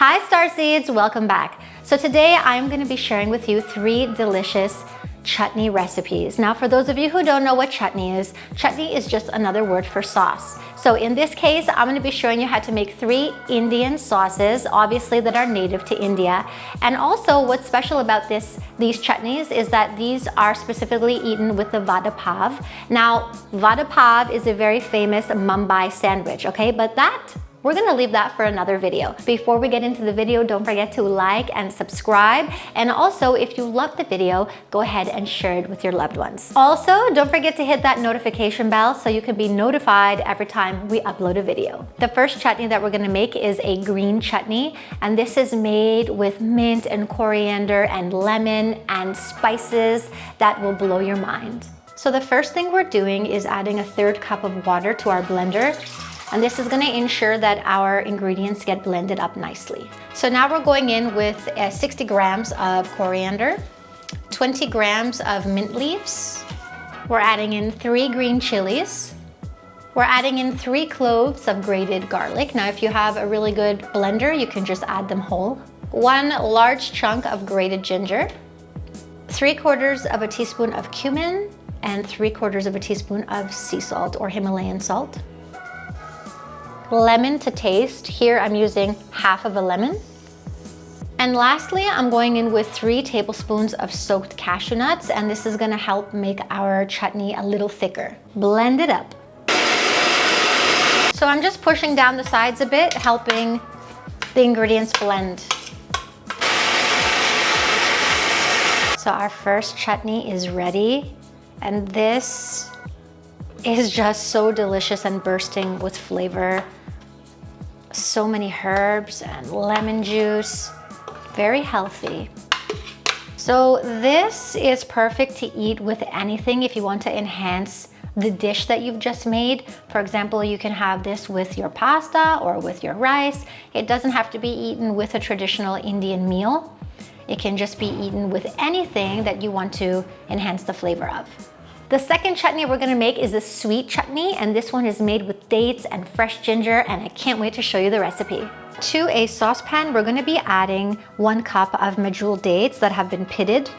Hi Starseeds, welcome back. So today I'm going to be sharing with you 3 delicious chutney recipes. Now for those of you who don't know what chutney is just another word for sauce. So in this case, I'm going to be showing you how to make 3 Indian sauces, obviously that are native to India. And also what's special about these chutneys is that these are specifically eaten with the Vada-Pav. Now, Vada-Pav is a very famous Mumbai sandwich, okay? But we're gonna leave that for another video. Before we get into the video, don't forget to like and subscribe. And also, if you love the video, go ahead and share it with your loved ones. Also, don't forget to hit that notification bell so you can be notified every time we upload a video. The first chutney that we're gonna make is a green chutney. And this is made with mint and coriander and lemon and spices that will blow your mind. So the first thing we're doing is adding a 1/3 cup of water to our blender. And this is gonna ensure that our ingredients get blended up nicely. So now we're going in with 60 grams of coriander, 20 grams of mint leaves. We're adding in 3 green chilies. We're adding in 3 cloves of grated garlic. Now, if you have a really good blender, you can just add them whole. 1 large chunk of grated ginger, 3/4 of a teaspoon of cumin, and 3/4 of a teaspoon of sea salt or Himalayan salt. Lemon to taste. Here I'm using half of a lemon. And lastly, I'm going in with 3 tablespoons of soaked cashew nuts, and this is gonna help make our chutney a little thicker. Blend it up. So I'm just pushing down the sides a bit, helping the ingredients blend. So our first chutney is ready, and this is just so delicious and bursting with flavor. So many herbs and lemon juice, very healthy. So this is perfect to eat with anything if you want to enhance the dish that you've just made. For example, you can have this with your pasta or with your rice. It doesn't have to be eaten with a traditional Indian meal. It can just be eaten with anything that you want to enhance the flavor of. The second chutney we're gonna make is a sweet chutney, and this one is made with dates and fresh ginger, and I can't wait to show you the recipe. To a saucepan, we're gonna be adding 1 cup of medjool dates that have been pitted.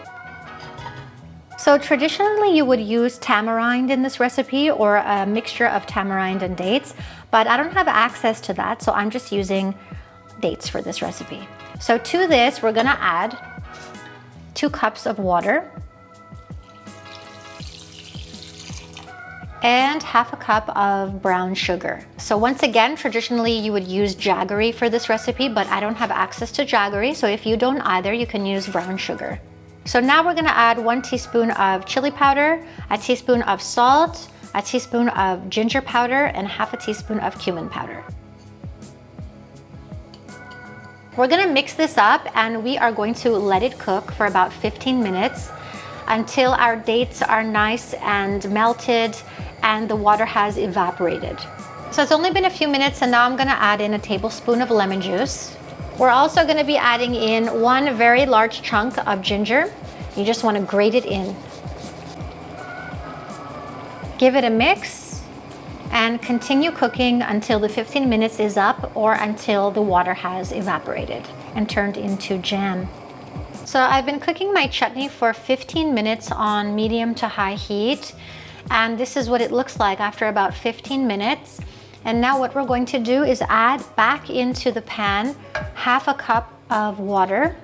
So traditionally you would use tamarind in this recipe or a mixture of tamarind and dates, but I don't have access to that, so I'm just using dates for this recipe. So to this, we're gonna add 2 cups of water, and half a cup of brown sugar. So once again, traditionally you would use jaggery for this recipe, but I don't have access to jaggery, so if you don't either, you can use brown sugar. So now we're gonna add 1 teaspoon of chili powder, a teaspoon of salt, a teaspoon of ginger powder, and half a teaspoon of cumin powder. We're gonna mix this up, and we are going to let it cook for about 15 minutes until our dates are nice and melted and the water has evaporated. So it's only been a few minutes, and now I'm gonna add in a tablespoon of lemon juice. We're also gonna be adding in 1 very large chunk of ginger. You just wanna grate it in. Give it a mix and continue cooking until the 15 minutes is up or until the water has evaporated and turned into jam. So I've been cooking my chutney for 15 minutes on medium to high heat, and this is what it looks like after about 15 minutes. And now what we're going to do is add back into the pan half a cup of water.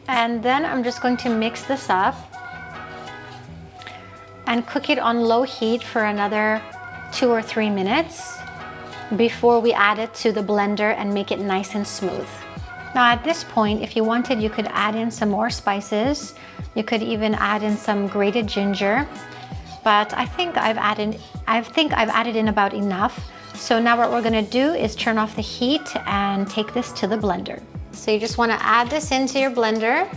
And then I'm just going to mix this up and cook it on low heat for another 2 or 3 minutes before we add it to the blender and make it nice and smooth. Now at this point, if you wanted, you could add in some more spices. You could even add in some grated ginger, but I think I've added in about enough. So now what we're gonna do is turn off the heat and take this to the blender. So you just wanna add this into your blender.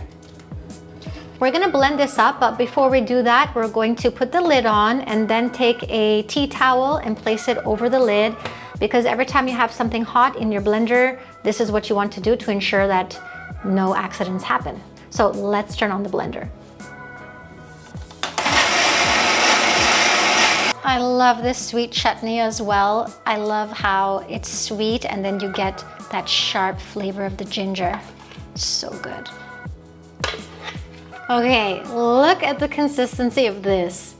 We're gonna blend this up, but before we do that, we're going to put the lid on and then take a tea towel and place it over the lid, because every time you have something hot in your blender, this is what you want to do to ensure that no accidents happen. So let's turn on the blender. I love this sweet chutney as well. I love how it's sweet and then you get that sharp flavor of the ginger. So good. Okay, look at the consistency of this.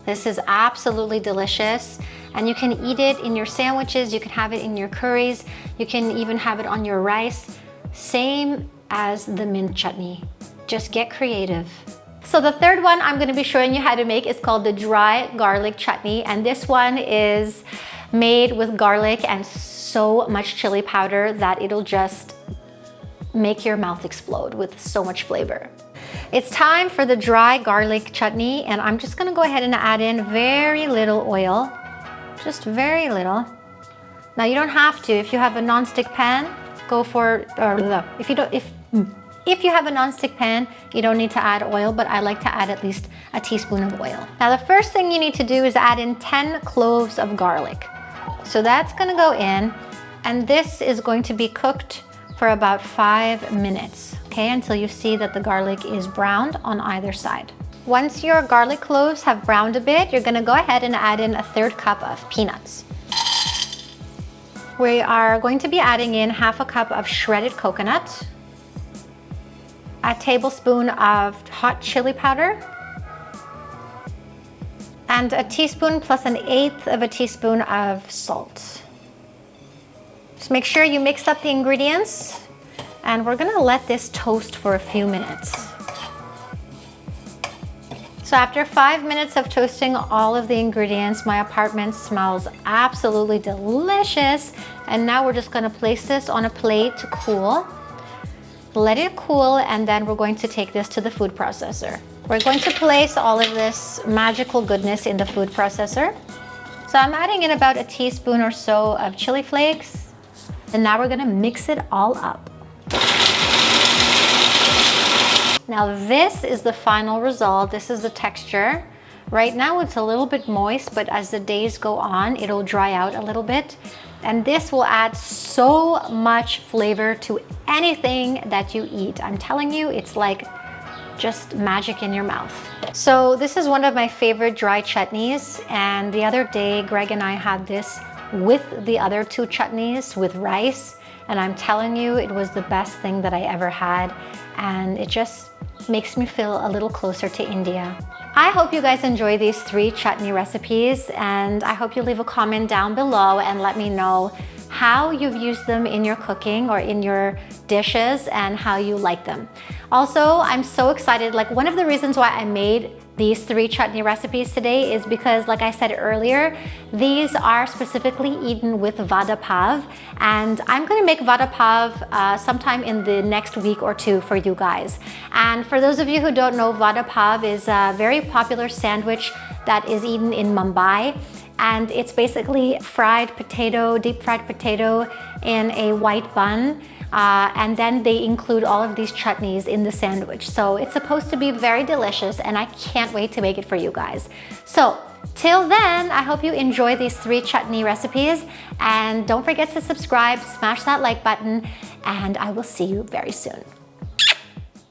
This is absolutely delicious, and you can eat it in your sandwiches, you can have it in your curries, you can even have it on your rice. Same as the mint chutney. Just get creative. So the third one I'm going to be showing you how to make is called the dry garlic chutney, and this one is made with garlic and so much chili powder that it'll just make your mouth explode with so much flavor. It's time for the dry garlic chutney, and I'm just going to go ahead and add in very little oil, just very little. Now you don't have to. If you have a non-stick pan, go for, or if you have a non-stick pan, you don't need to add oil, but I like to add at least a teaspoon of oil. Now the first thing you need to do is add in 10 cloves of garlic. So that's gonna go in, and this is going to be cooked for about 5 minutes, okay, until you see that the garlic is browned on either side. Once your garlic cloves have browned a bit, you're gonna go ahead and add in a 1/3 cup of peanuts. We are going to be adding in 1/2 cup of shredded coconut, a tablespoon of hot chili powder, and a teaspoon plus 1/8 teaspoon of salt. Just make sure you mix up the ingredients, and we're gonna let this toast for a few minutes. So after 5 minutes of toasting all of the ingredients, my apartment smells absolutely delicious. And now we're just gonna place this on a plate to cool. Let it cool, and then we're going to take this to the food processor. We're going to place all of this magical goodness in the food processor. So I'm adding in about a teaspoon or so of chili flakes. And now we're gonna mix it all up. Now this is the final result. This is the texture. Right now it's a little bit moist, but as the days go on, it'll dry out a little bit. And this will add so much flavor to anything that you eat. I'm telling you, it's like just magic in your mouth. So this is one of my favorite dry chutneys. And the other day, Greg and I had this with the other 2 chutneys with rice. And I'm telling you, it was the best thing that I ever had. And it just makes me feel a little closer to India. I hope you guys enjoy these 3 chutney recipes, and I hope you leave a comment down below and let me know how you've used them in your cooking or in your dishes and how you like them. Also, I'm so excited. Like, one of the reasons why I made these 3 chutney recipes today is because, like I said earlier, these are specifically eaten with Vada-Pav, and I'm gonna make Vada-Pav sometime in the next week or 2 for you guys. And for those of you who don't know, Vada-Pav is a very popular sandwich that is eaten in Mumbai. And it's basically fried potato, deep fried potato in a white bun. And then they include all of these chutneys in the sandwich. So it's supposed to be very delicious, and I can't wait to make it for you guys. So till then, I hope you enjoy these 3 chutney recipes, and don't forget to subscribe, smash that like button, and I will see you very soon.